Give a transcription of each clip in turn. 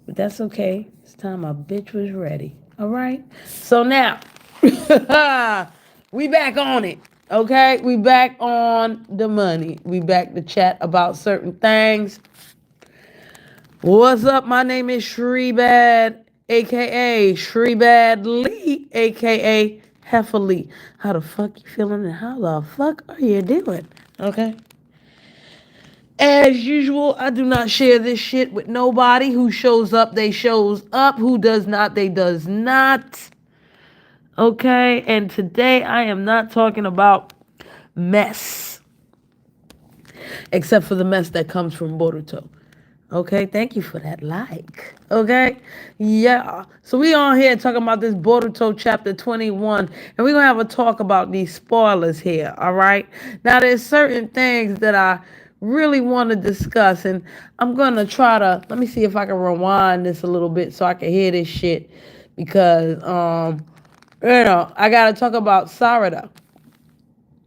But that's okay. This time my bitch was ready. All right. So now we back on it. Okay, we back on the money. We back to chat about certain things. What's up? My name is Shreebad, aka Shreebad Lee, aka hᥱffᥲ. How the fuck you feeling and how the fuck are you doing? Okay. As usual, I do not share this shit with nobody. Who shows up, they shows up. Who does not, they does not. Okay, and today I am not talking about mess, except for the mess that comes from Boruto. Okay, thank you for that like. Okay, yeah. So we on here talking about this Boruto chapter 21, and we're gonna have a talk about these spoilers here. All right. Now there's certain things that I really want to discuss, and I'm gonna try to let me see if I can rewind this a little bit so I can hear this shit because I gotta talk about Sarada.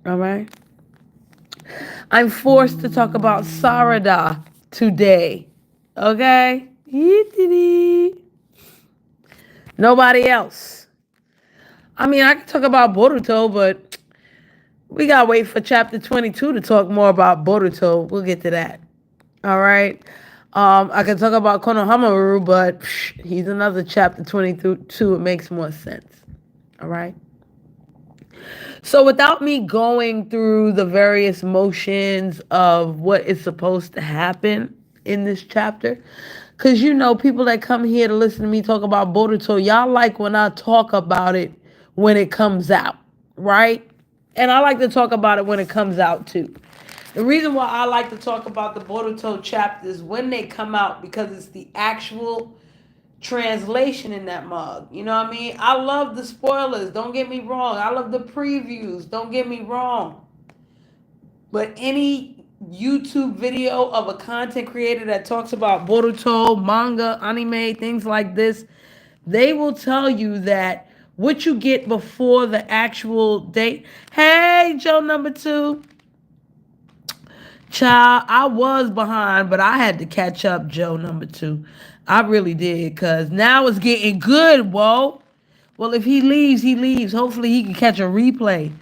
All right. I'm forced to talk about Sarada today. Okay? Nobody else. I mean, I can talk about Boruto, but we gotta wait for chapter 22 to talk more about Boruto. We'll get to that. All right? I can talk about Konohamaru, but he's another chapter 22. It makes more sense. All right? So without me going through the various motions of what is supposed to happen in this chapter, because people that come here to listen to me talk about Boruto, y'all like when I talk about it when it comes out, right? And I like to talk about it when it comes out too. The reason why I like to talk about the Boruto chapters when they come out because it's the actual translation in that mug. You know what I mean? I love the spoilers. Don't get me wrong. I love the previews. Don't get me wrong. But any YouTube video of a content creator that talks about Boruto, manga, anime, things like this, they will tell you that what you get before the actual date. Hey, Joe number 2. Child, I was behind, but I had to catch up, Joe number 2. I really did, because now it's getting good, whoa. Well, if he leaves, he leaves. Hopefully he can catch a replay,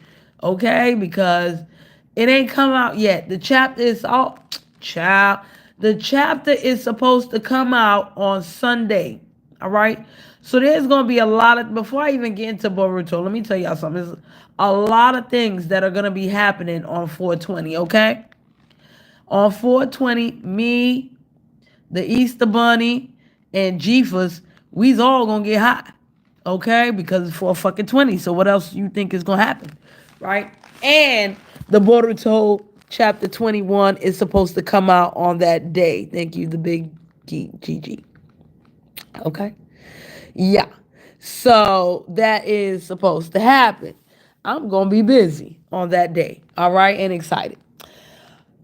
okay? Because it ain't come out yet. The chapter is out. Child, the chapter is supposed to come out on Sunday, all right? So there's going to be a lot of, before I even get into Boruto, let me tell y'all something. There's a lot of things that are going to be happening on 420, okay? On 420, me, the Easter Bunny, and Jeepers, we's all gonna get high. Okay? Because it's 4 fucking 20. So what else you think is gonna happen? Right? And the Boruto chapter 21 is supposed to come out on that day. Thank you, the big GG. Okay? Yeah. So that is supposed to happen. I'm gonna be busy on that day. All right, and excited.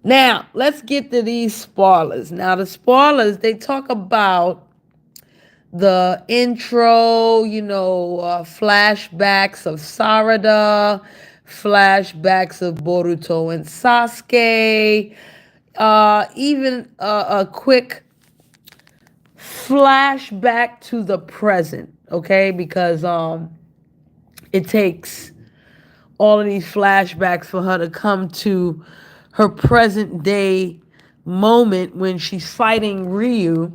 Now, let's get to these spoilers. Now, the spoilers, they talk about the intro, flashbacks of Sarada, flashbacks of Boruto and Sasuke, even a quick flashback to the present, okay? Because it takes all of these flashbacks for her to come to her present day moment when she's fighting Ryu,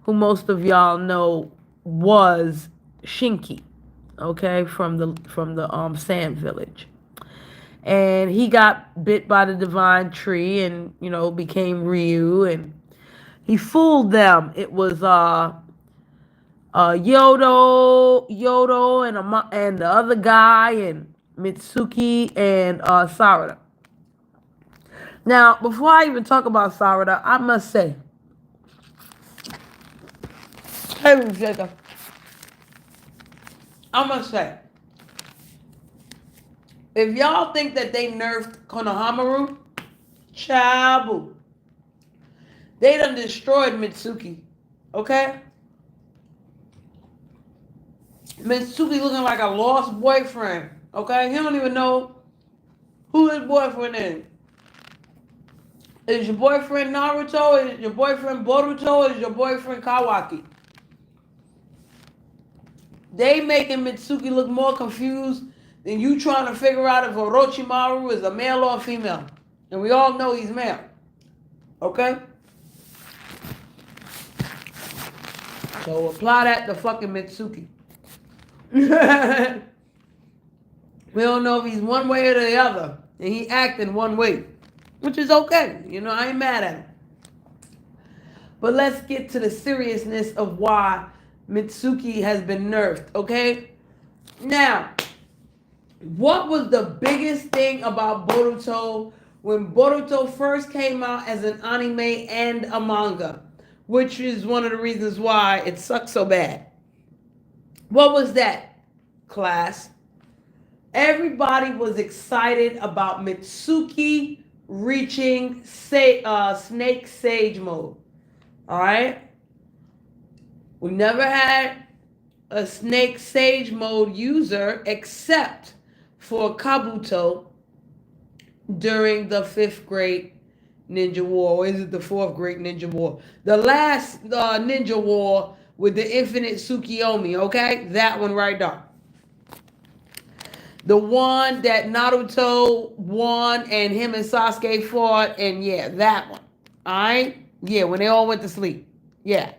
who most of y'all know was Shinki, okay, from the Sand Village. And he got bit by the divine tree and, became Ryu, and he fooled them. It was Yodo and the other guy and Mitsuki and Sarada. Now, before I even talk about Sarada, I must say, hey, Jacob, I must say, if y'all think that they nerfed Konohamaru, chabu, they done destroyed Mitsuki, okay? Mitsuki looking like a lost boyfriend, okay? He don't even know who his boyfriend is. Is your boyfriend Naruto? Is your boyfriend Boruto? Is your boyfriend Kawaki? They making Mitsuki look more confused than you trying to figure out if Orochimaru is a male or a female. And we all know he's male. Okay? So apply that to fucking Mitsuki. We don't know if he's one way or the other. And he acting one way. Which is okay. You know, I ain't mad at him. But let's get to the seriousness of why Mitsuki has been nerfed, okay? Now, what was the biggest thing about Boruto when Boruto first came out as an anime and a manga? Which is one of the reasons why it sucks so bad. What was that, class? Everybody was excited about Mitsuki reaching Snake Sage mode. Alright? We never had a Snake Sage mode user except for Kabuto during the 5th grade Ninja War. Or is it the 4th grade Ninja War? The last Ninja War with the infinite Tsukiyomi, okay? That one right there. The one that Naruto won and him and Sasuke fought, and yeah, that one. Alright? Yeah, when they all went to sleep. Yeah.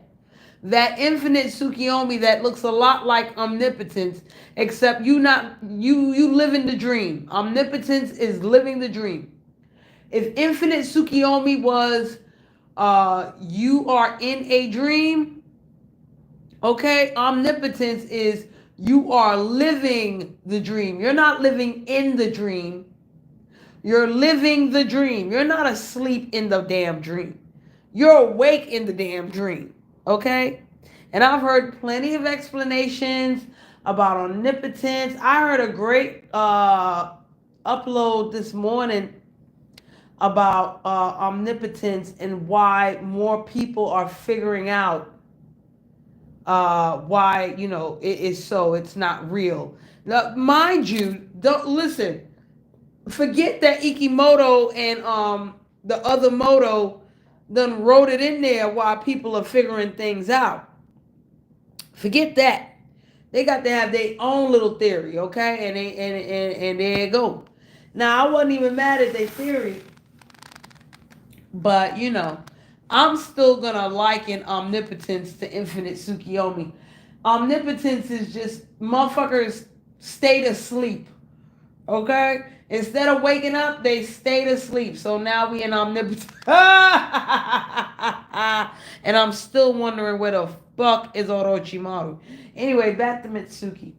That infinite Tsukiyomi that looks a lot like omnipotence, except you live in the dream. Omnipotence is living the dream. If infinite Tsukiyomi was you are in a dream, okay, omnipotence is you are living the dream. You're not living in the dream. You're living the dream. You're not asleep in the damn dream. You're awake in the damn dream. Okay? And I've heard plenty of explanations about omnipotence. I heard a great upload this morning about omnipotence and why more people are figuring out why, you know, it is so. It's not real. Now, mind you, don't listen. Forget that Ikimoto and the other Moto done wrote it in there while people are figuring things out. Forget that. They got to have their own little theory, okay? And there you go. Now, I wasn't even mad at their theory, but you know, I'm still gonna liken omnipotence to infinite Tsukiyomi. Omnipotence is just motherfuckers stayed asleep. Okay? Instead of waking up, they stayed asleep. So now we in omnipotence. And I'm still wondering where the fuck is Orochimaru. Anyway, back to Mitsuki.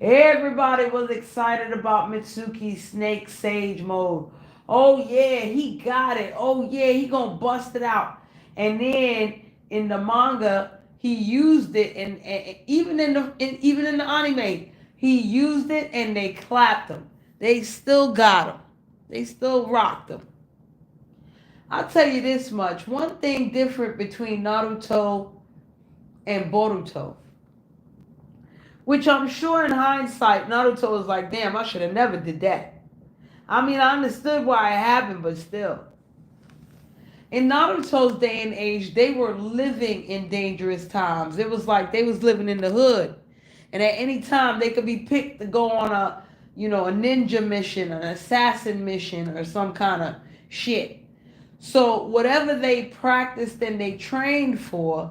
Everybody was excited about Mitsuki's Snake Sage mode. Oh yeah, he got it. Oh yeah, he gonna bust it out. And then in the manga, he used it, and even in the anime, he used it, and they clapped him. They still got him. They still rocked him. I'll tell you this much. One thing different between Naruto and Boruto, which I'm sure in hindsight, Naruto was like, damn, I should have never did that. I mean, I understood why it happened, but still. In Naruto's day and age, they were living in dangerous times. It was like they was living in the hood. And at any time, they could be picked to go on a ninja mission, an assassin mission, or some kind of shit. So whatever they practiced and they trained for,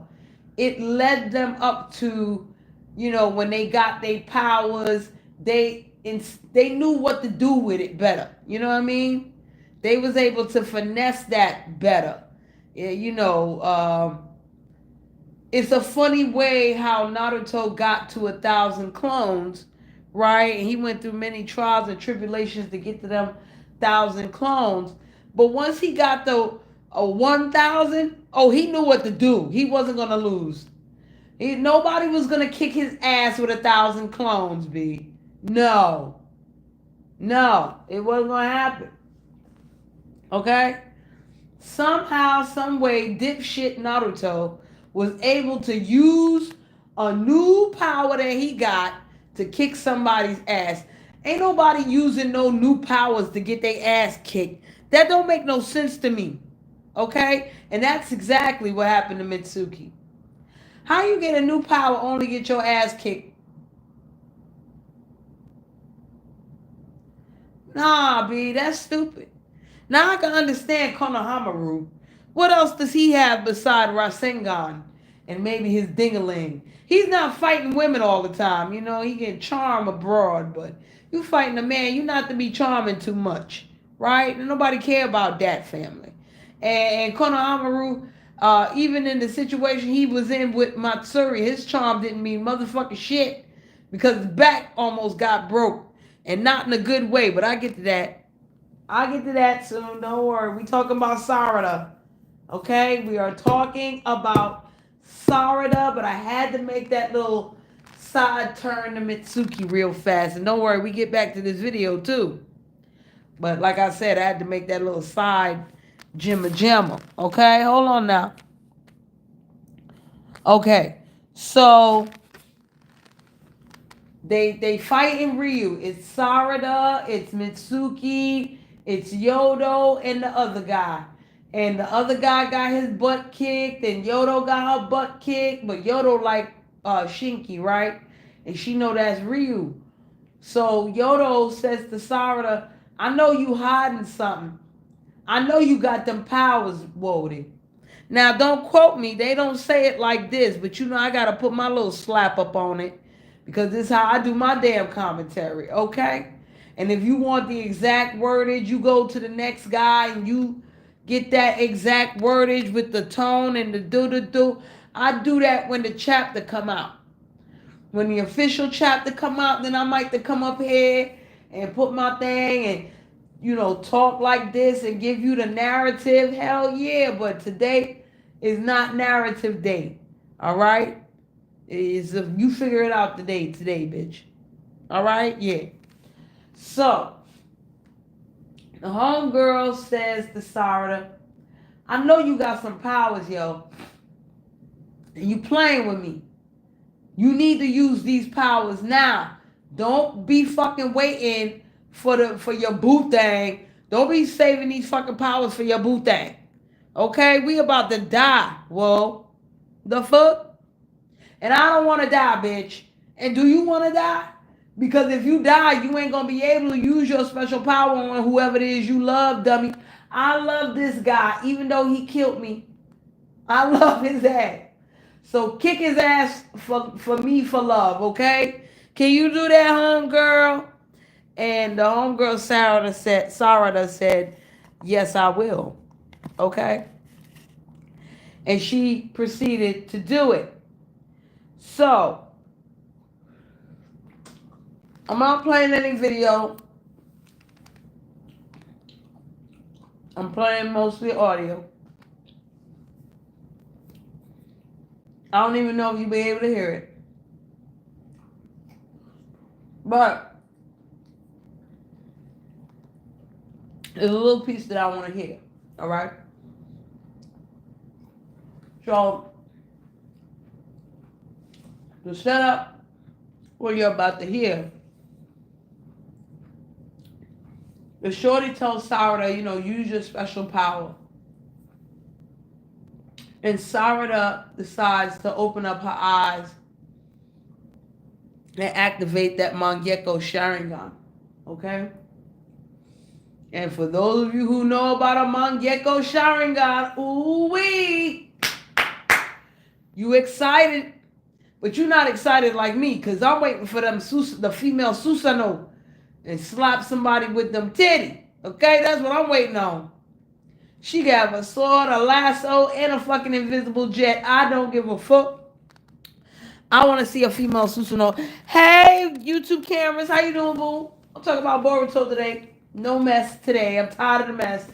it led them up to, when they got their powers, they knew what to do with it better. You know what I mean? They was able to finesse that better. It's a funny way how Naruto got to 1,000 clones, right? And he went through many trials and tribulations to get to them 1,000 clones. But once he got the 1,000, he knew what to do. He wasn't gonna lose. Nobody was gonna kick his ass with 1,000 clones, B. No, it wasn't gonna happen. Okay? Somehow, some way, dipshit Naruto was able to use a new power that he got to kick somebody's ass. Ain't nobody using no new powers to get their ass kicked. That don't make no sense to me. Okay? And that's exactly what happened to Mitsuki. How you get a new power only get your ass kicked? Nah, B, that's stupid. Now I can understand Konohamaru. What else does he have beside Rasengan and maybe his dingaling? He's not fighting women all the time. You know, he can charm abroad, but you fighting a man, you not to be charming too much, right? And nobody care about that family. And Konohamaru, even in the situation he was in with Matsuri, his charm didn't mean motherfucking shit because his back almost got broke. And not in a good way, but I get to that. I'll get to that soon. Don't worry. We talking about Sarada. Okay? We are talking about Sarada, but I had to make that little side turn to Mitsuki real fast. And don't worry, we get back to this video too. But like I said, I had to make that little side jimma. Okay? Hold on now. Okay. So they fight in Ryu. It's Sarada, it's Mitsuki, it's Yodo, and the other guy. And the other guy got his butt kicked, and Yodo got her butt kicked, but Yodo like Shinki, right? And she know that's Ryu. So Yodo says to Sarada, I know you hiding something. I know you got them powers, Wody. Now don't quote me, they don't say it like this, but you know I gotta put my little slap up on it. Because this is how I do my damn commentary, okay? And if you want the exact wordage, you go to the next guy and you get that exact wordage with the tone and the do. I do that when the chapter come out. When the official chapter come out, then I might to come up here and put my thing and, you know, talk like this and give you the narrative. Hell yeah, but today is not narrative day, all right? Is if you figure it out today, bitch. All right, yeah. So the homegirl says to Sarada, I know you got some powers, yo, and you playing with me. You need to use these powers now. Don't be fucking waiting for your boo thing. Don't be saving these fucking powers for your boo thing. Okay, we about to die. Whoa, the fuck. And I don't want to die, bitch. And do you want to die? Because if you die, you ain't going to be able to use your special power on whoever it is you love, dummy. I love this guy, even though he killed me. I love his ass. So kick his ass for me for love, okay? Can you do that, homegirl? And the homegirl Sarada said, yes, I will. Okay? And she proceeded to do it. So, I'm not playing any video. I'm playing mostly audio. I don't even know if you'll be able to hear it. But there's a little piece that I want to hear. All right? So, the setup, what you're about to hear, the shorty tells Sarada, you know, use your special power. And Sarada decides to open up her eyes and activate that Mangekyo Sharingan. Okay? And for those of you who know about a Mangekyo Sharingan, ooh-wee, you excited. But you're not excited like me, because I'm waiting for them the female Susanoo and slap somebody with them titty. Okay? That's what I'm waiting on. She got a sword, a lasso, and a fucking invisible jet. I don't give a fuck. I want to see a female Susanoo. Hey, YouTube cameras, how you doing, boo? I'm talking about Boruto today. No mess today. I'm tired of the mess.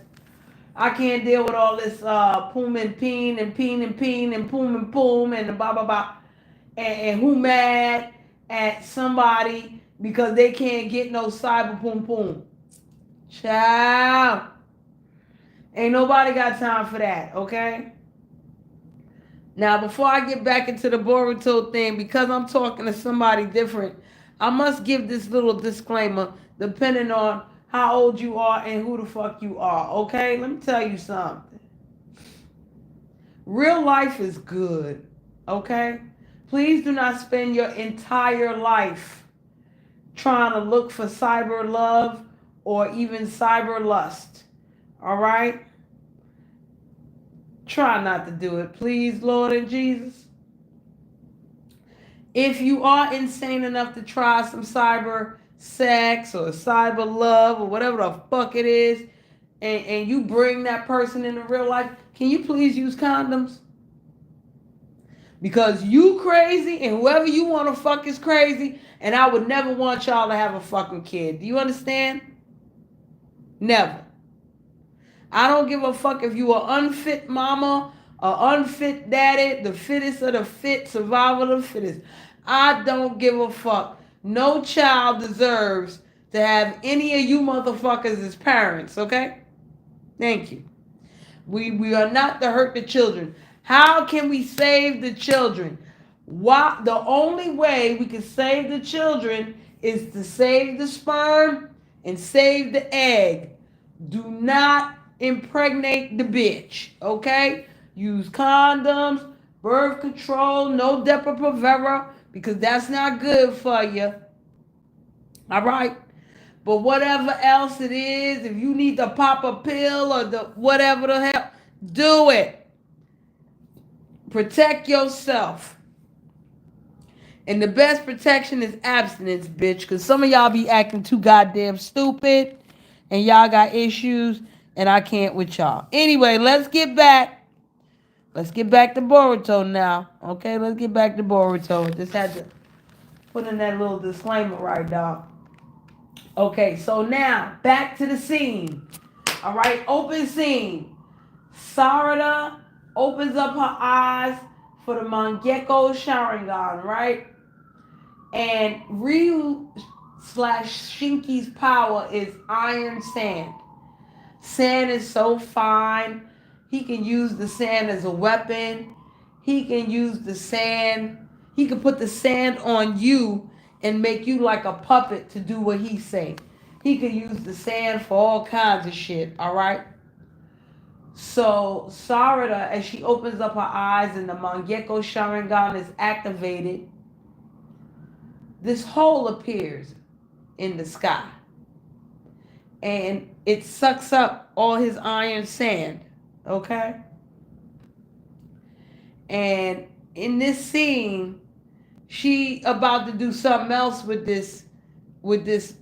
I can't deal with all this poom and peen and peen and peen and poom and the blah, blah, blah. And who mad at somebody because they can't get no cyber poom poom. Ciao. Ain't nobody got time for that, okay? Now, before I get back into the Boruto thing, because I'm talking to somebody different, I must give this little disclaimer depending on how old you are and who the fuck you are, okay? Let me tell you something. Real life is good, okay? Please do not spend your entire life trying to look for cyber love or even cyber lust, all right? Try not to do it, please, Lord and Jesus. If you are insane enough to try some cyber sex or cyber love or whatever the fuck it is, and you bring that person into real life, can you please use condoms? Because you crazy and whoever you want to fuck is crazy, and I would never want y'all to have a fucking kid. Do you understand? Never. I don't give a fuck if you are unfit mama, or unfit daddy, the fittest of the fit, survival of the fittest. I don't give a fuck. No child deserves to have any of you motherfuckers as parents, okay? Thank you. We are not to hurt the children. How can we save the children? Why? The only way we can save the children is to save the sperm and save the egg. Do not impregnate the bitch, okay? Use condoms, birth control, no Depo-Provera, because that's not good for you. All right? But whatever else it is, if you need to pop a pill or the whatever the hell, do it. Protect yourself. And the best protection is abstinence, bitch. Because some of y'all be acting too goddamn stupid. And y'all got issues. And I can't with y'all. Anyway, let's get back. Let's get back to Boruto now. Okay, let's get back to Boruto. Just had to put in that little disclaimer right, dog. Okay, so now back to the scene. All right, open scene. Sarada opens up her eyes for the Mangekyo Sharingan, right? And Ryu slash Shinki's power is iron sand. Sand is so fine. He can use the sand as a weapon. He can use the sand. He can put the sand on you and make you like a puppet to do what he's saying. He could use the sand for all kinds of shit, all right? So Sarada, as she opens up her eyes and the Mangekyo Sharingan is activated, this hole appears in the sky. And it sucks up all his iron sand, okay? And in this scene, she about to do something else with this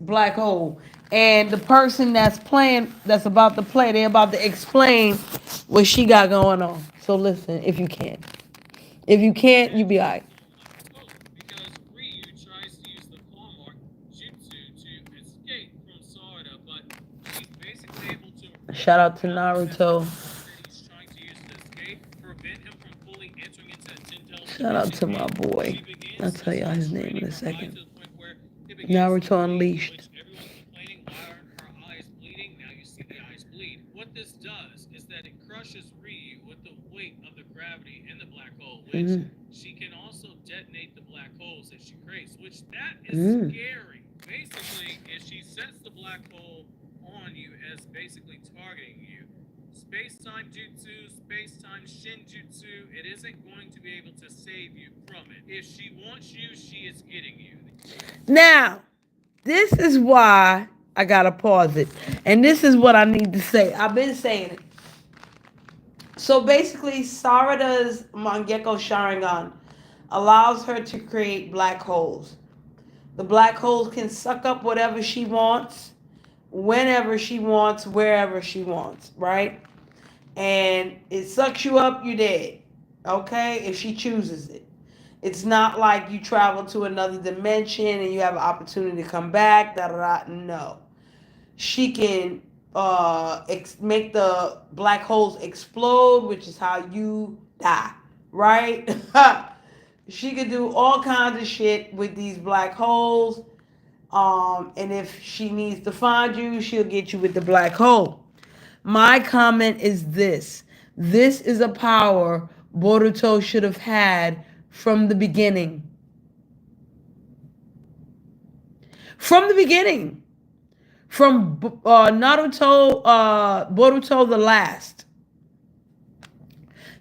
black hole. And the person that's playing, that's about to play, they're about to explain what she got going on. So listen, if you can. If you can't, you be all right. Because Ryu tries to use the hallmark jutsu to escape from Sarada, but she's basically able to Shout out to Naruto. he's trying to use to escape, prevent him from fully entering into the 10 Shout out to my boy. I'll tell y'all his name in a second. Naruto Unleashed. Everyone's complaining, why aren't her eyes bleeding? Now you see the eyes bleed. What this does is that it crushes Ryu with the weight of the gravity in the black hole, which she can also detonate the black holes that she creates, which that is scary. Basically, if she sets the black hole on you as basically targeting you, space-time jutsu, space-time shinjutsu, it isn't going to be able to save you from it. If she wants you, she is getting you. Now, this is why I gotta pause it. And this is what I need to say. I've been saying it. So basically, Sarada's Mangekyo Sharingan allows her to create black holes. The black holes can suck up whatever she wants, whenever she wants, wherever she wants, right? And it sucks you up, you're dead. Okay? If she chooses it. It's not like you travel to another dimension and you have an opportunity to come back. No. She can make the black holes explode, which is how you die, right? She could do all kinds of shit with these black holes. And if she needs to find you, she'll get you with the black hole. My comment is this. This is a power Boruto should have had from the beginning. From the beginning. From Boruto the Last.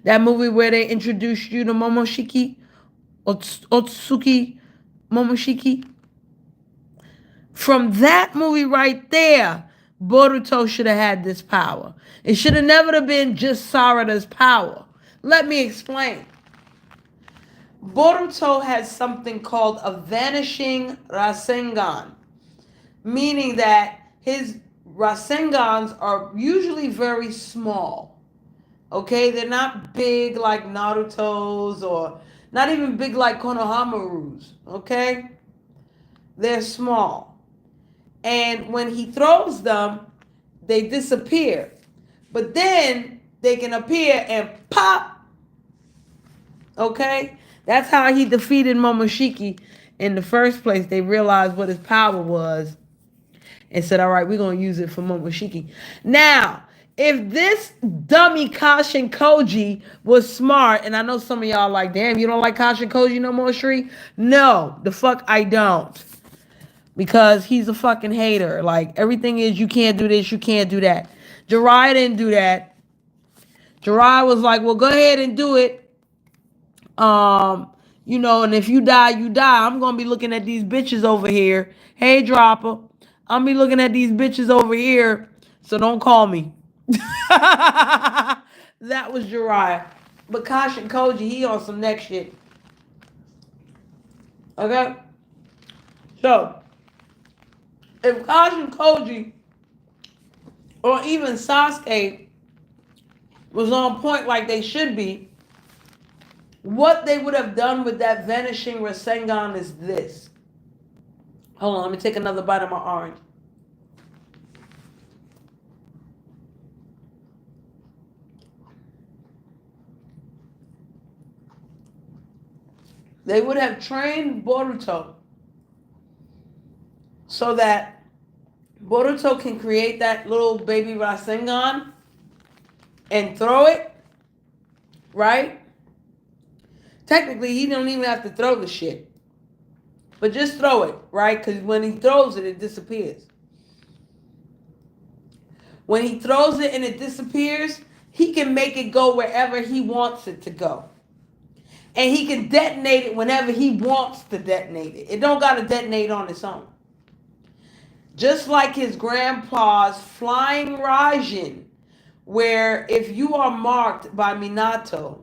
That movie where they introduced you to Momoshiki, Otsuki Momoshiki. From that movie right there, Boruto should have had this power. It should have never been just Sarada's power. Let me explain. Boruto has something called a vanishing Rasengan, meaning that his Rasengans are usually very small. Okay, they're not big like Naruto's or not even big like Konohamaru's. Okay, they're small. And when he throws them, they disappear. But then they can appear and pop. Okay? That's how he defeated Momoshiki in the first place. They realized what his power was and said, all right, we're going to use it for Momoshiki. Now, if this dummy Kashin Koji was smart, and I know some of y'all like, damn, you don't like Kashin Koji no more, Shri? No, the fuck I don't. Because he's a fucking hater. Like, everything is, you can't do this, you can't do that. Jiraiya didn't do that. Jiraiya was like, well, go ahead and do it. And if you die, you die. I'm gonna be looking at these bitches over here. Hey, Dropper. I'm be looking at these bitches over here, so don't call me. That was Jiraiya. But Kashin Koji, he on some next shit. Okay? So, if Kashin Koji or even Sasuke was on point like they should be, what they would have done with that vanishing Rasengan is this. Hold on, let me take another bite of my orange. They would have trained Boruto so that Boruto can create that little baby Rasengan and throw it, right? Technically, he don't even have to throw the shit. But just throw it, right? Because when he throws it, it disappears. When he throws it and it disappears, he can make it go wherever he wants it to go. And he can detonate it whenever he wants to detonate it. It don't got to detonate on its own. Just like his grandpa's flying Raijin, where if you are marked by Minato,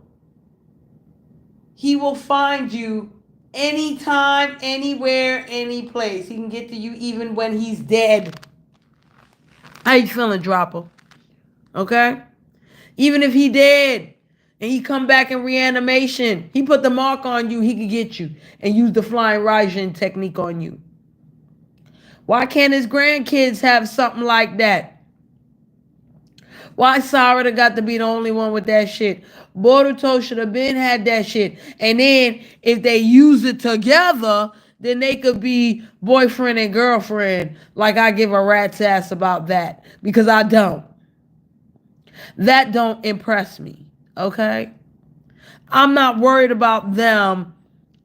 he will find you anytime, anywhere, any place. He can get to you even when he's dead. How you feeling, Dropper? Okay? Even if he dead and he come back in reanimation, he put the mark on you, he could get you and use the flying Raijin technique on you. Why can't his grandkids have something like that? Why Sarada got to be the only one with that shit? Boruto should have been had that shit. And then if they use it together, then they could be boyfriend and girlfriend. Like I give a rat's ass about that. Because I don't. That don't impress me. Okay? I'm not worried about them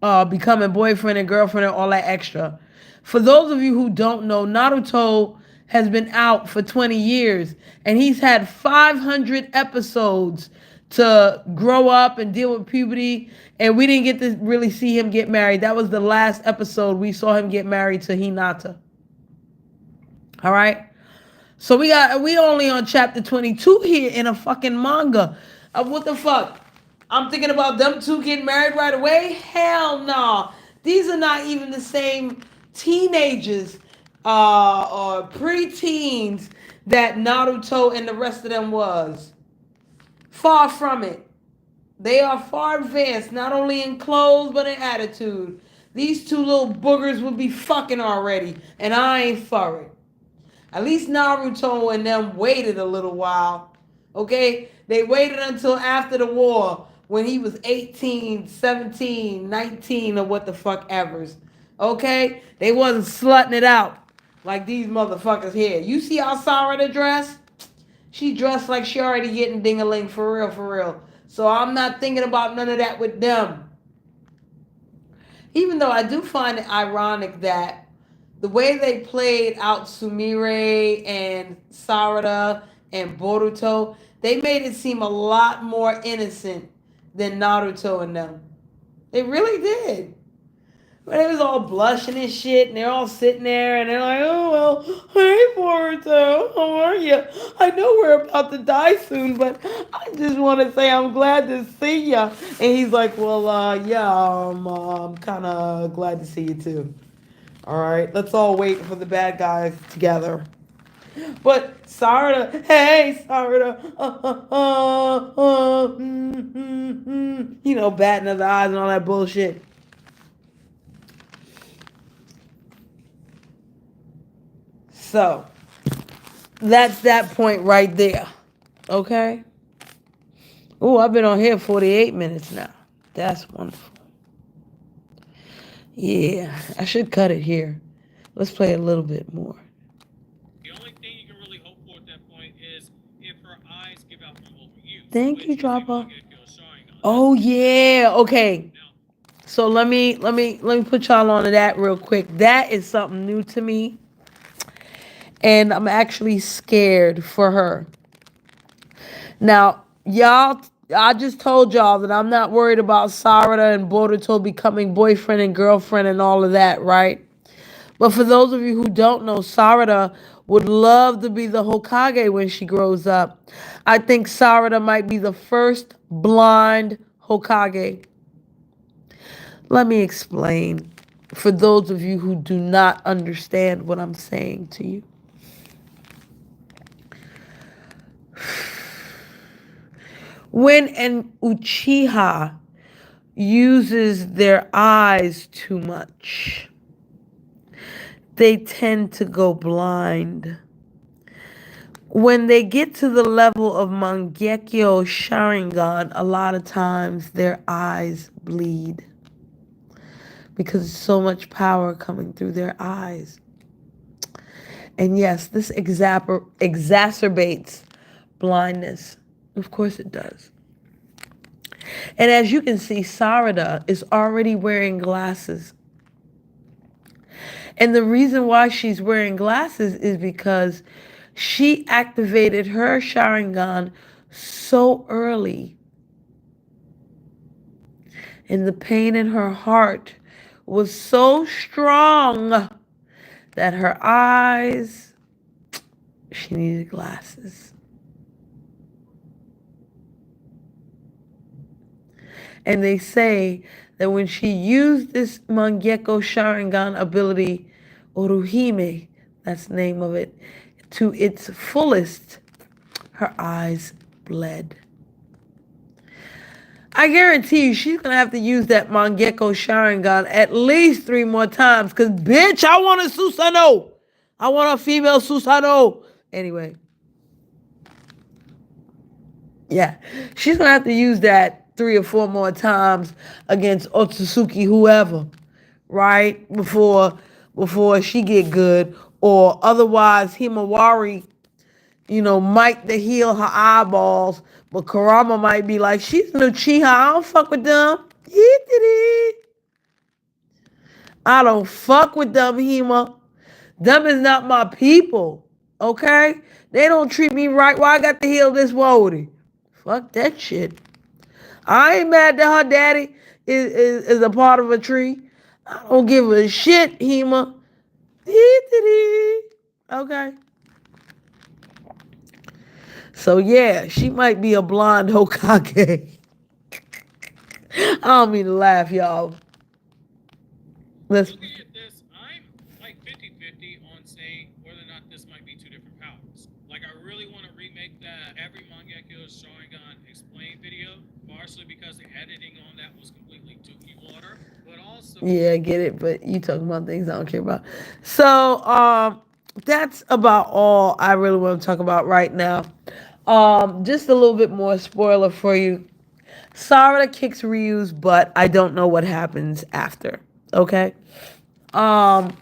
becoming boyfriend and girlfriend and all that extra. For those of you who don't know, Naruto has been out for 20 years and he's had 500 episodes to grow up and deal with puberty, and we didn't get to really see him get married. That was the last episode we saw him get married to Hinata. All right? So we only on chapter 22 here in a fucking manga. What the fuck? I'm thinking about them two getting married right away? Hell no. These are not even the same teenagers or pre-teens that Naruto and the rest of them was. Far from it. They are far advanced, not only in clothes, but in attitude. These two little boogers would be fucking already, and I ain't for it. At least Naruto and them waited a little while. Okay? They waited until after the war when he was 18, 17, 19, or what the fuck evers. Okay? They wasn't slutting it out like these motherfuckers here. You see how Sarada dressed? She dressed like she already getting ding-a-ling for real, for real. So I'm not thinking about none of that with them. Even though I do find it ironic that the way they played out Sumire and Sarada and Boruto, they made it seem a lot more innocent than Naruto and them. They really did. But it was all blushing and shit, and they're all sitting there, and they're like, "Oh well, hey Boruto, how are you? I know we're about to die soon, but I just want to say I'm glad to see ya." And he's like, "Well, yeah, I'm kind of glad to see you too. All right, let's all wait for the bad guys together." But Sarada, hey Sarada, batting of the eyes and all that bullshit. So that's that point right there. Okay. Oh, I've been on here 48 minutes now. That's wonderful. Yeah, I should cut it here. Let's play a little bit more. The only thing you can really hope for at that point is if her eyes give out from overuse. Thank you, Dropper. Sharingan. Oh yeah. Okay. So let me put y'all on to that real quick. That is something new to me. And I'm actually scared for her. Now, y'all, I just told y'all that I'm not worried about Sarada and Boruto becoming boyfriend and girlfriend and all of that, right? But for those of you who don't know, Sarada would love to be the Hokage when she grows up. I think Sarada might be the first blind Hokage. Let me explain for those of you who do not understand what I'm saying to you. When an Uchiha uses their eyes too much, they tend to go blind. When they get to the level of Mangekyo Sharingan, a lot of times their eyes bleed because there's so much power coming through their eyes. And yes, this exacerbates blindness. Of course it does. And as you can see, Sarada is already wearing glasses. And the reason why she's wearing glasses is because she activated her Sharingan so early. And the pain in her heart was so strong that her eyes, she needed glasses. And they say that when she used this Mangekyo Sharingan ability, Oruhime, that's the name of it, to its fullest, her eyes bled. I guarantee you she's going to have to use that Mangekyo Sharingan at least 3 more times. Because, bitch, I want a Susanoo. I want a female Susanoo. Anyway. Yeah. She's going to have to use that 3 or 4 more times against Otsutsuki, whoever. Right? Before she get good. Or otherwise, Himawari, might to heal her eyeballs. But Kurama might be like, she's an Uchiha. I don't fuck with them. I don't fuck with them, Hima. Them is not my people. Okay? They don't treat me right. Why I got to heal this Wody? Fuck that shit. I ain't mad that her daddy is a part of a tree. I don't give a shit, Hima. Okay? So yeah, she might be a blonde Hokage. I don't mean to laugh, y'all. Looking at this, I'm like 50-50 on saying whether or not this might be 2 different powers. Like, I really want to remake that every Mangekyo Sharingan explain video, partially because the editing on that was completely dookie water, but also... Yeah, I get it, but you talking about things I don't care about. So, that's about all I really want to talk about right now. Just a little bit more spoiler for you. Sarada kicks Ryu's butt. I don't know what happens after. Okay? Kashin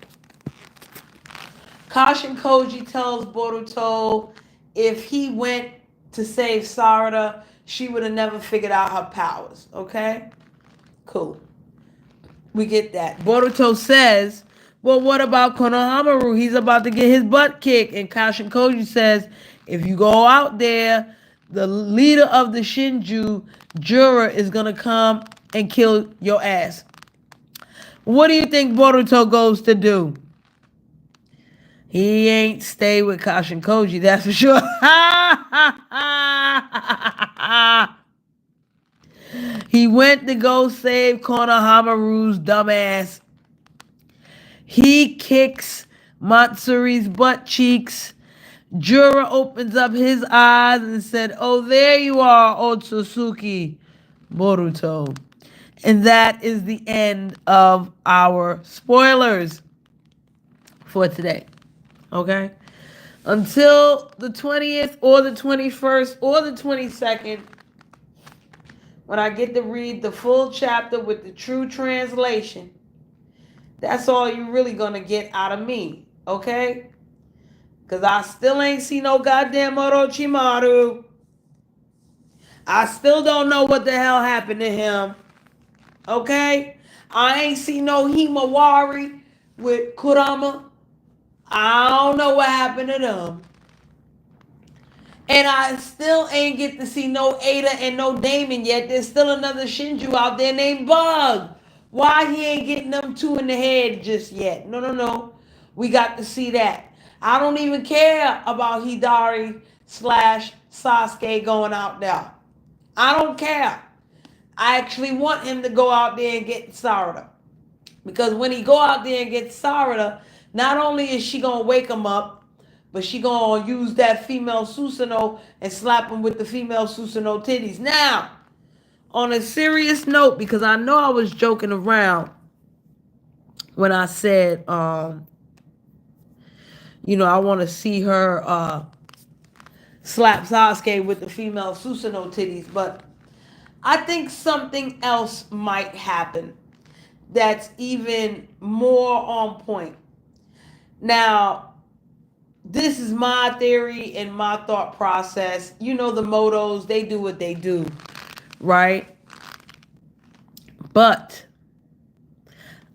Koji tells Boruto if he went to save Sarada, she would have never figured out her powers. Okay? Cool. We get that. Boruto says, well, what about Konohamaru? He's about to get his butt kicked. And Kashin Koji says, If you go out there, the leader of the Shinju, Jura, is going to come and kill your ass. What do you think Boruto goes to do? He ain't stay with Kashin Koji, that's for sure. He went to go save Konohamaru's dumbass. He kicks Matsuri's butt cheeks. Jura opens up his eyes and said, "Oh, there you are, Otsutsuki Boruto." And that is the end of our spoilers for today. Okay? Until the 20th or the 21st or the 22nd, when I get to read the full chapter with the true translation, that's all you're really going to get out of me. Okay? Because I still ain't see no goddamn Orochimaru. I still don't know what the hell happened to him. Okay? I ain't see no Himawari with Kurama. I don't know what happened to them. And I still ain't get to see no Ada and no Damon yet. There's still another Shinju out there named Bug. Why he ain't getting them two in the head just yet? No. We got to see that. I don't even care about Hidari / Sasuke going out there. I don't care. I actually want him to go out there and get Sarada. Because when he go out there and get Sarada, not only is she going to wake him up, but she going to use that female Susanoo and slap him with the female Susanoo titties. Now, on a serious note, because I know I was joking around when I said, I want to see her slap Sasuke with the female Susanoo titties, but I think something else might happen that's even more on point. Now, this is my theory and my thought process. You know the Motos, they do what they do, right? But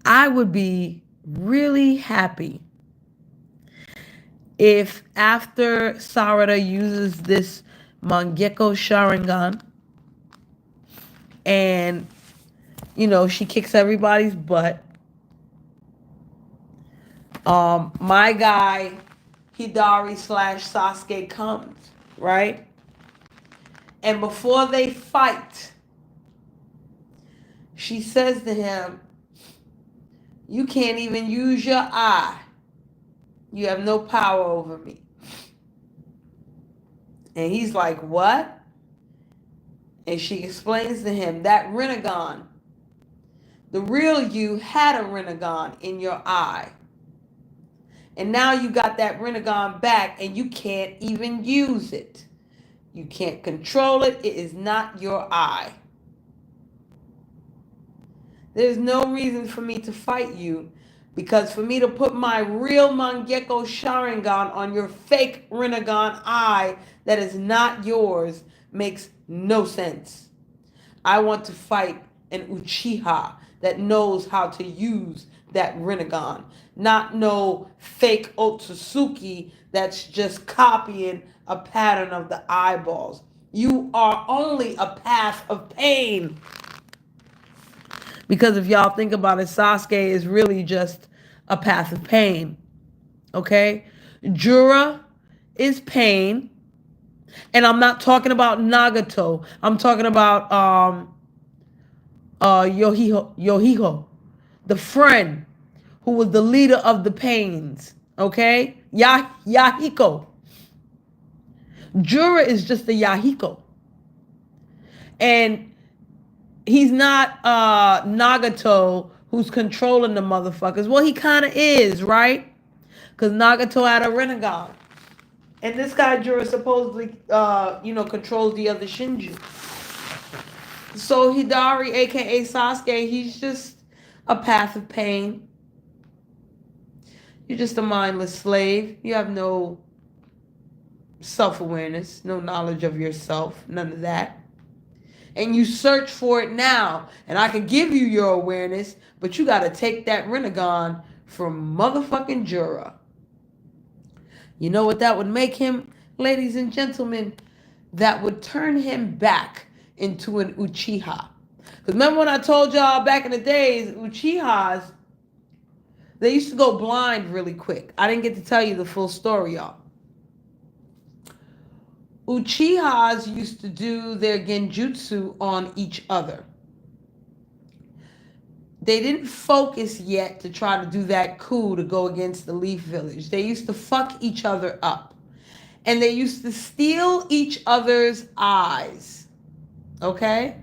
I would be really happy if after Sarada uses this Mangekyo Sharingan and, she kicks everybody's butt, my guy Hidari / Sasuke comes, right? And before they fight, she says to him, "You can't even use your eye. You have no power over me." And he's like, "What?" And she explains to him that Rinnegan, the real you had a Rinnegan in your eye. And now you got that Rinnegan back and you can't even use it. You can't control it. It is not your eye. There's no reason for me to fight you, because for me to put my real Mangekyo Sharingan on your fake Rinnegan eye that is not yours makes no sense. I want to fight an Uchiha that knows how to use that Rinnegan, not no fake Otsutsuki that's just copying a pattern of the eyeballs. You are only a path of pain. Because if y'all think about it, Sasuke is really just a path of pain. Okay? Jura is pain. And I'm not talking about Nagato. I'm talking about Yohiho, the friend who was the leader of the pains. Okay? Yahiko. Jura is just a Yahiko. And he's not Nagato who's controlling the motherfuckers. Well, he kind of is, right? Because Nagato had a Rinnegan. And this guy, Jura, supposedly, controls the other Shinju. So Hidari, a.k.a. Sasuke, he's just a path of pain. You're just a mindless slave. You have no self-awareness, no knowledge of yourself, none of that. And you search for it now. And I can give you your awareness, but you got to take that Rinnegan from motherfucking Jura. You know what that would make him? ladies and gentlemen, that would turn him back into an Uchiha. Because remember when I told y'all back in the days, Uchihas, they used to go blind really quick. I didn't get to tell you the full story, y'all. Uchihas used to do their genjutsu on each other. They didn't focus yet to try to do that coup to go against the Leaf Village. They used to fuck each other up. And they used to steal each other's eyes. Okay?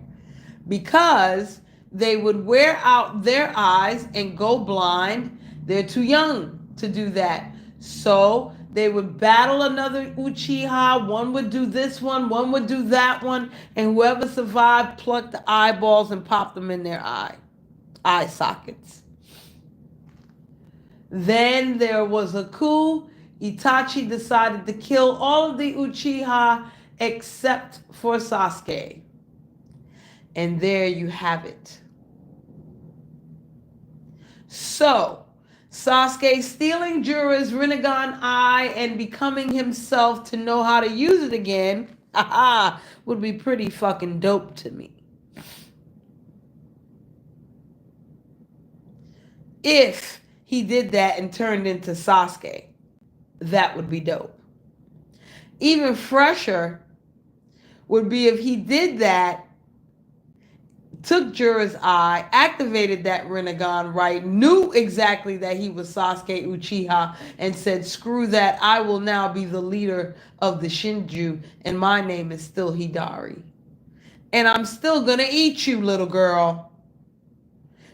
Because they would wear out their eyes and go blind. They're too young to do that. So they would battle another Uchiha. One would do this one would do that one. And whoever survived plucked the eyeballs and popped them in their eye sockets. Then there was a coup. Itachi decided to kill all of the Uchiha except for Sasuke. And there you have it. So, Sasuke stealing Jiraiya's Rinnegan eye and becoming himself to know how to use it again, would be pretty fucking dope to me. If he did that and turned into Sasuke, that would be dope. Even fresher would be if he did that, took Jiraiya's eye, activated that Rinnegan right, knew exactly that he was Sasuke Uchiha, and said, screw that, I will now be the leader of the Shinju, and my name is still Hidari. And I'm still gonna eat you, little girl.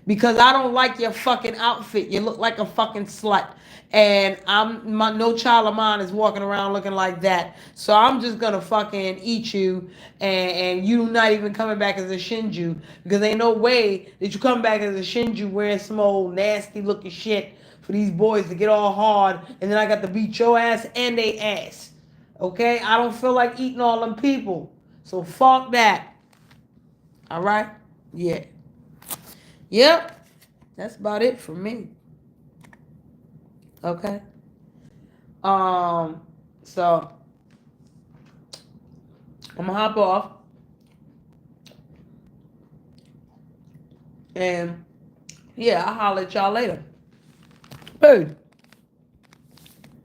Because I don't like your fucking outfit. You look like a fucking slut. And no child of mine is walking around looking like that. So I'm just going to fucking eat you. And you not even coming back as a Shinju. Because ain't no way that you come back as a Shinju wearing some old nasty looking shit for these boys to get all hard. And then I got to beat your ass and they ass. Okay? I don't feel like eating all them people. So fuck that. All right? Yeah. Yep, that's about it for me. Okay. So I'm gonna hop off. And yeah, I'll holler at y'all later. Hey.